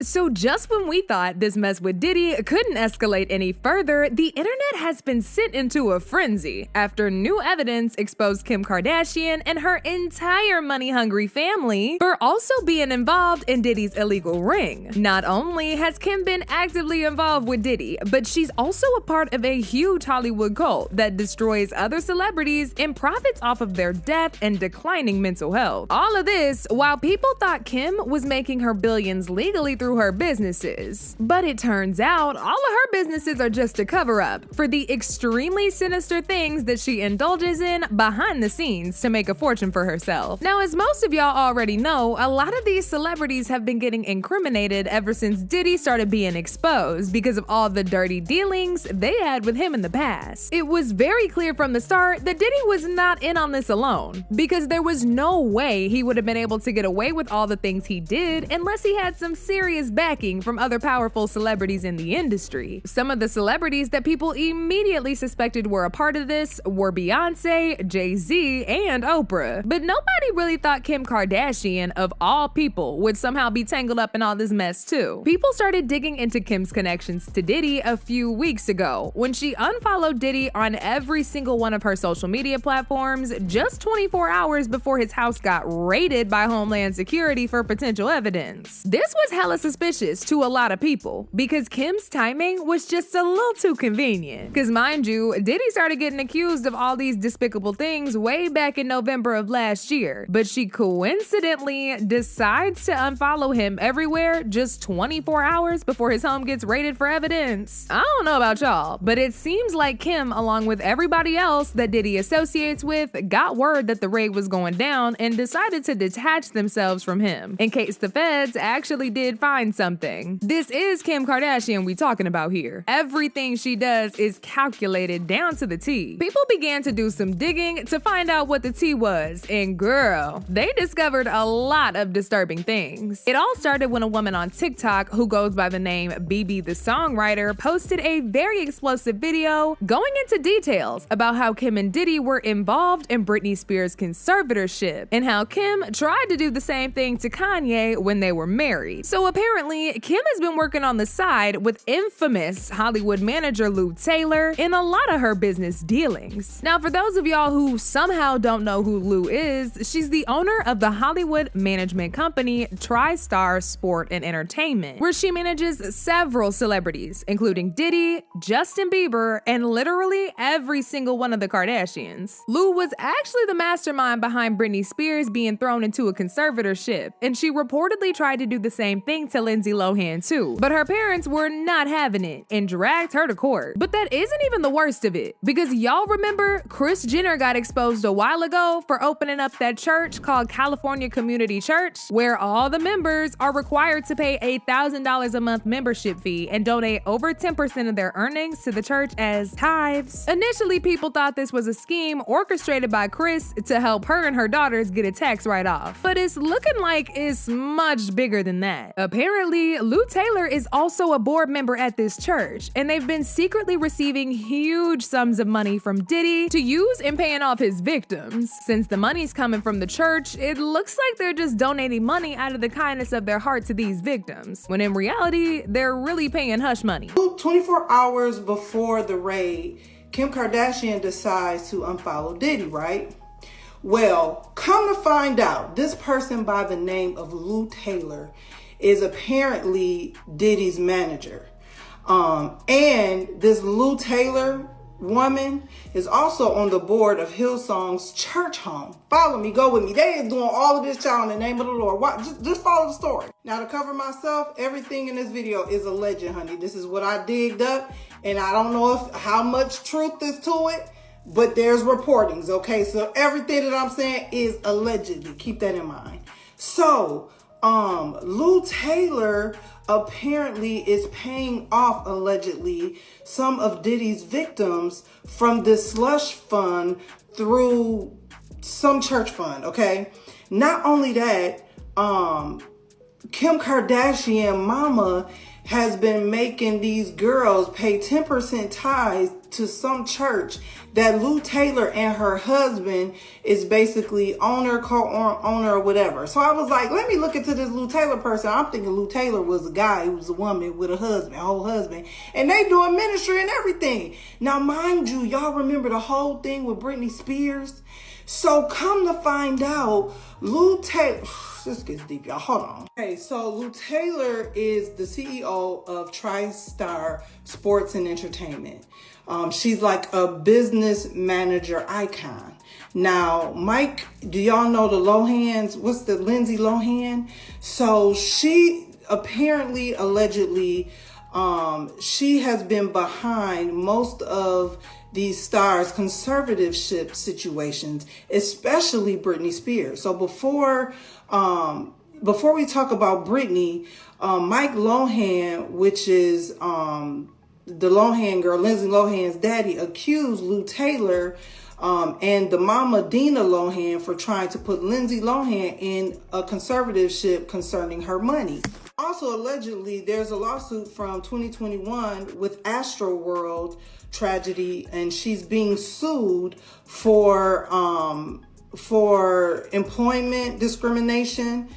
So just when we thought this mess with Diddy couldn't escalate any further, the internet has been sent into a frenzy after new evidence exposed Kim Kardashian and her entire money-hungry family for also being involved in Diddy's illegal ring. Not only has Kim been actively involved with Diddy, but she's also a part of a huge Hollywood cult that destroys other celebrities and profits off of their death and declining mental health. All of this while people thought Kim was making her billions legally through her businesses. But it turns out all of her businesses are just a cover-up for the extremely sinister things that she indulges in behind the scenes to make a fortune for herself. Now, as most of y'all already know, a lot of these celebrities have been getting incriminated ever since Diddy started being exposed because of all the dirty dealings they had with him in the past. It was very clear from the start that Diddy was not in on this alone, because there was no way he would have been able to get away with all the things he did unless he had some serious backing from other powerful celebrities in the industry. Some of the celebrities that people immediately suspected were a part of this were Beyonce, Jay-Z, and Oprah. But nobody really thought Kim Kardashian, of all people, would somehow be tangled up in all this mess too. People started digging into Kim's connections to Diddy a few weeks ago when she unfollowed Diddy on every single one of her social media platforms just 24 hours before his house got raided by Homeland Security for potential evidence. This was hella suspicious to a lot of people because Kim's timing was just a little too convenient. Because mind you, Diddy started getting accused of all these despicable things way back in November of last year, but she coincidentally decides to unfollow him everywhere just 24 hours before his home gets raided for evidence. I don't know about y'all, but it seems like Kim, along with everybody else that Diddy associates with, got word that the raid was going down and decided to detach themselves from him in case the feds actually did find something. This is Kim Kardashian we talking about here. Everything she does is calculated down to the T. People began to do some digging to find out what the T was, and girl, they discovered a lot of disturbing things. It all started when a woman on TikTok who goes by the name BB the Songwriter posted a very explosive video going into details about how Kim and Diddy were involved in Britney Spears' conservatorship and how Kim tried to do the same thing to Kanye when they were married. So apparently, Kim has been working on the side with infamous Hollywood manager Lou Taylor in a lot of her business dealings. Now, for those of y'all who somehow don't know who Lou is, she's the owner of the Hollywood management company TriStar Sport and Entertainment, where she manages several celebrities, including Diddy, Justin Bieber, and literally every single one of the Kardashians. Lou was actually the mastermind behind Britney Spears being thrown into a conservatorship, and she reportedly tried to do the same thing to Lindsay Lohan too, but her parents were not having it and dragged her to court. But that isn't even the worst of it, because y'all remember Kris Jenner got exposed a while ago for opening up that church called California Community Church, where all the members are required to pay $1,000 a month membership fee and donate over 10% of their earnings to the church as tithes. Initially, people thought this was a scheme orchestrated by Kris to help her and her daughters get a tax write-off, but it's looking like it's much bigger than that. Apparently, Lou Taylor is also a board member at this church, and they've been secretly receiving huge sums of money from Diddy to use in paying off his victims. Since the money's coming from the church, it looks like they're just donating money out of the kindness of their heart to these victims, when in reality, they're really paying hush money. 24 hours before the raid, Kim Kardashian decides to unfollow Diddy, right? Well, come to find out, this person by the name of Lou Taylor is apparently Diddy's manager. And this Lou Taylor woman is also on the board of Hillsong's church home. Follow me, go with me. They is doing all of this, y'all, in the name of the Lord. Just follow the story. Now, to cover myself, everything in this video is alleged, honey. This is what I digged up, and I don't know how much truth is to it, but there's reportings, okay? So everything that I'm saying is allegedly. Keep that in mind. So, Lou Taylor apparently is paying off, allegedly, some of Diddy's victims from this slush fund through some church fund, okay? Not only that, Kim Kardashian mama has been making these girls pay 10% tithes to some church that Lou Taylor and her husband is basically owner, co-owner, or whatever. So I was like, let me look into this Lou Taylor person. I'm thinking Lou Taylor was a guy who was a woman with a husband, whole husband, and they doing ministry and everything. Now, mind you, y'all remember the whole thing with Britney Spears? So come to find out, Lou Taylor, this gets deep, y'all. Hold on. Okay, so Lou Taylor is the CEO of TriStar Sports and Entertainment. She's like a business manager icon. Now, Mike, do y'all know the Lohans? What's the Lindsay Lohan? So she apparently, allegedly, she has been behind most of these stars' conservatorship situations, especially Britney Spears. So before we talk about Britney, Mike Lohan, which is the Lohan girl, Lindsay Lohan's daddy, accused Lou Taylor and the mama Dina Lohan for trying to put Lindsay Lohan in a conservatorship concerning her money. Also, allegedly, there's a lawsuit from 2021 with Astroworld tragedy, and she's being sued for employment discrimination.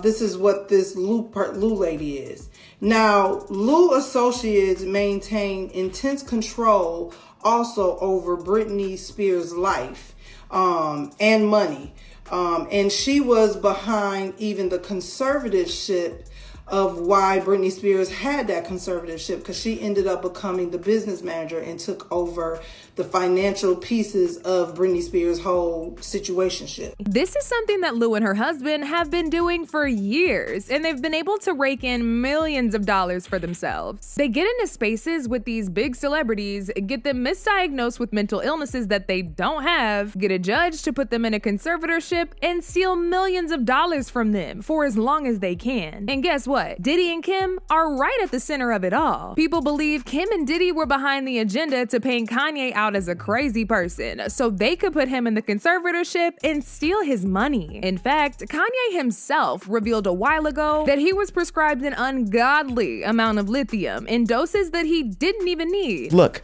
This is what this Lou lady is. Now, Lou Associates maintain intense control also over Britney Spears' life and money. And she was behind even the conservatorship of why Britney Spears had that conservatorship, because she ended up becoming the business manager and took over the financial pieces of Britney Spears' whole situationship. This is something that Lou and her husband have been doing for years, and they've been able to rake in millions of dollars for themselves. They get into spaces with these big celebrities, get them misdiagnosed with mental illnesses that they don't have, get a judge to put them in a conservatorship, and steal millions of dollars from them for as long as they can. And guess what? Diddy and Kim are right at the center of it all. People believe Kim and Diddy were behind the agenda to paint Kanye out as a crazy person so they could put him in the conservatorship and steal his money. In fact, Kanye himself revealed a while ago that he was prescribed an ungodly amount of lithium in doses that he didn't even need. Look,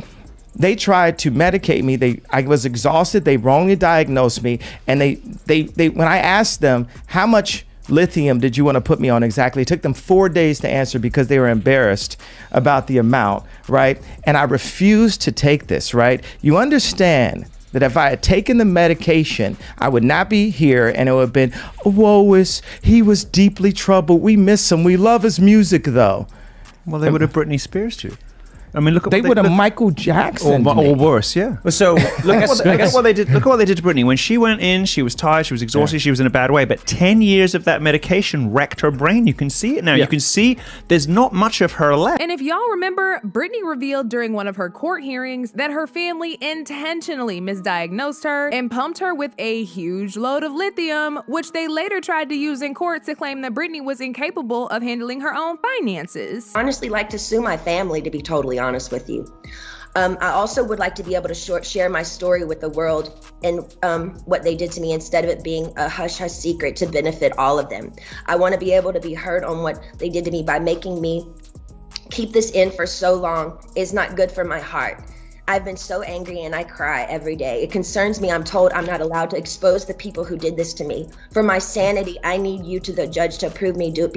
they tried to medicate me. I was exhausted. They wrongly diagnosed me. And they when I asked them how much lithium did you want to put me on exactly, it took them 4 days to answer because they were embarrassed about the amount, right? And I refused to take this, right? You understand that if I had taken the medication, I would not be here, and it would have been, he was deeply troubled. We miss him. We love his music, though. Well, they would have Britney Spears too. I mean, look at they would have Michael Jackson or worse, yeah. So look at what they did. Look at what they did to Britney. When she went in, she was tired, she was exhausted, she was in a bad way. But 10 years of that medication wrecked her brain. You can see it now. Yeah. You can see there's not much of her left. And if y'all remember, Britney revealed during one of her court hearings that her family intentionally misdiagnosed her and pumped her with a huge load of lithium, which they later tried to use in court to claim that Britney was incapable of handling her own finances. Honestly, like to sue my family, to be totally honest with you. I also would like to be able to share my story with the world and what they did to me, instead of it being a hush-hush secret to benefit all of them. I want to be able to be heard on what they did to me. By making me keep this in for so long is not good for my heart. I've been so angry and I cry every day. It concerns me. I'm told I'm not allowed to expose the people who did this to me. For my sanity, I need you, to the judge, to approve me, do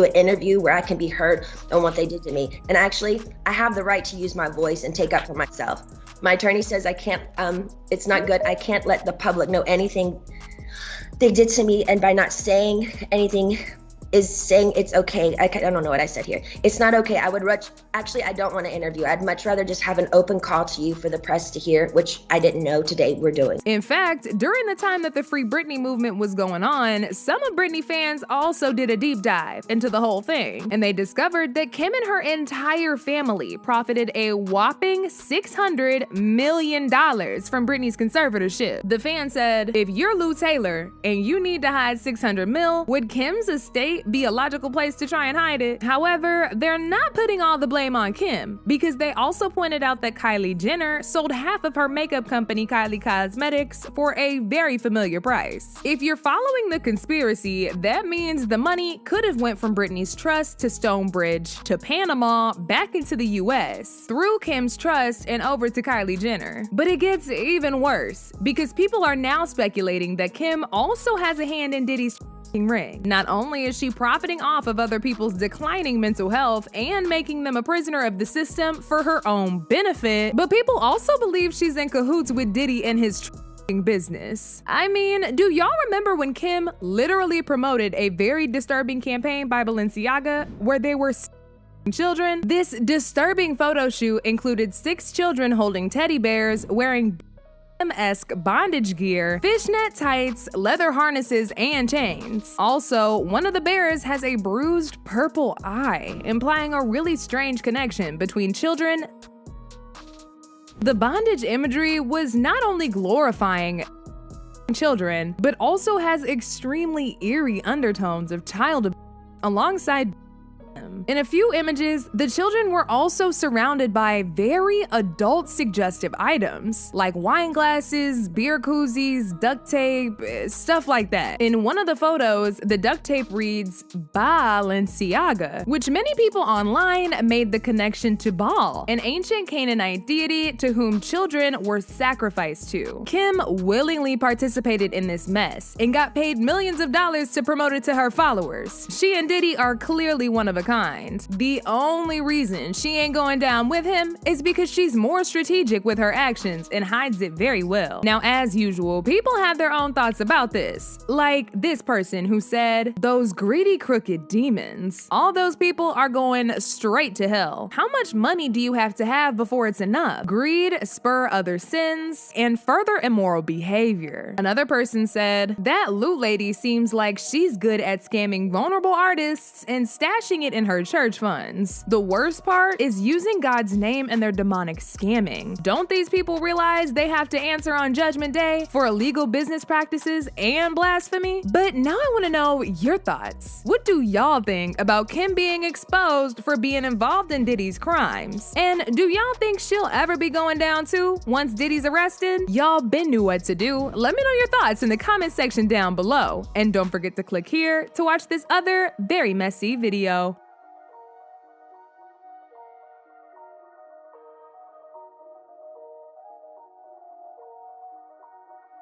an interview where I can be heard on what they did to me. And actually, I have the right to use my voice and take up for myself. My attorney says I can't, it's not good. I can't let the public know anything they did to me. And by not saying anything is saying it's okay. I don't know what I said here. It's not okay. I don't want to interview. I'd much rather just have an open call to you for the press to hear, which I didn't know today we're doing. In fact, during the time that the Free Britney movement was going on, some of Britney fans also did a deep dive into the whole thing, and they discovered that Kim and her entire family profited a whopping $600 million from Britney's conservatorship. The fan said, if you're Lou Taylor and you need to hide $600 million, would Kim's estate might be a logical place to try and hide it. However, they're not putting all the blame on Kim, because they also pointed out that Kylie Jenner sold half of her makeup company, Kylie Cosmetics, for a very familiar price. If you're following the conspiracy, that means the money could have went from Britney's trust to Stonebridge to Panama back into the US through Kim's trust and over to Kylie Jenner. But it gets even worse, because people are now speculating that Kim also has a hand in Diddy's ring. Not only is she profiting off of other people's declining mental health and making them a prisoner of the system for her own benefit, but people also believe she's in cahoots with Diddy and his business. I mean, do y'all remember when Kim literally promoted a very disturbing campaign by Balenciaga where they were children? This disturbing photo shoot included 6 children holding teddy bears, wearing esque bondage gear, fishnet tights, leather harnesses, and chains. Also, one of the bears has a bruised purple eye, implying a really strange connection between children. The bondage imagery was not only glorifying children, but also has extremely eerie undertones of child abuse alongside. In a few images, the children were also surrounded by very adult suggestive items like wine glasses, beer koozies, duct tape, stuff like that. In one of the photos, the duct tape reads Balenciaga, which many people online made the connection to Baal, an ancient Canaanite deity to whom children were sacrificed to. Kim willingly participated in this mess and got paid millions of dollars to promote it to her followers. She and Diddy are clearly one of a kind. The only reason she ain't going down with him is because she's more strategic with her actions and hides it very well. Now, as usual, people have their own thoughts about this. Like this person who said, "Those greedy, crooked demons. All those people are going straight to hell. How much money do you have to have before it's enough? Greed spur other sins and further immoral behavior." Another person said, "That loot lady seems like she's good at scamming vulnerable artists and stashing it in her church funds. The worst part is using God's name in their demonic scamming. Don't these people realize they have to answer on Judgment Day for illegal business practices and blasphemy?" But now I want to know your thoughts. What do y'all think about Kim being exposed for being involved in Diddy's crimes? And do y'all think she'll ever be going down too once Diddy's arrested? Y'all been knew what to do. Let me know your thoughts in the comment section down below. And don't forget to click here to watch this other very messy video.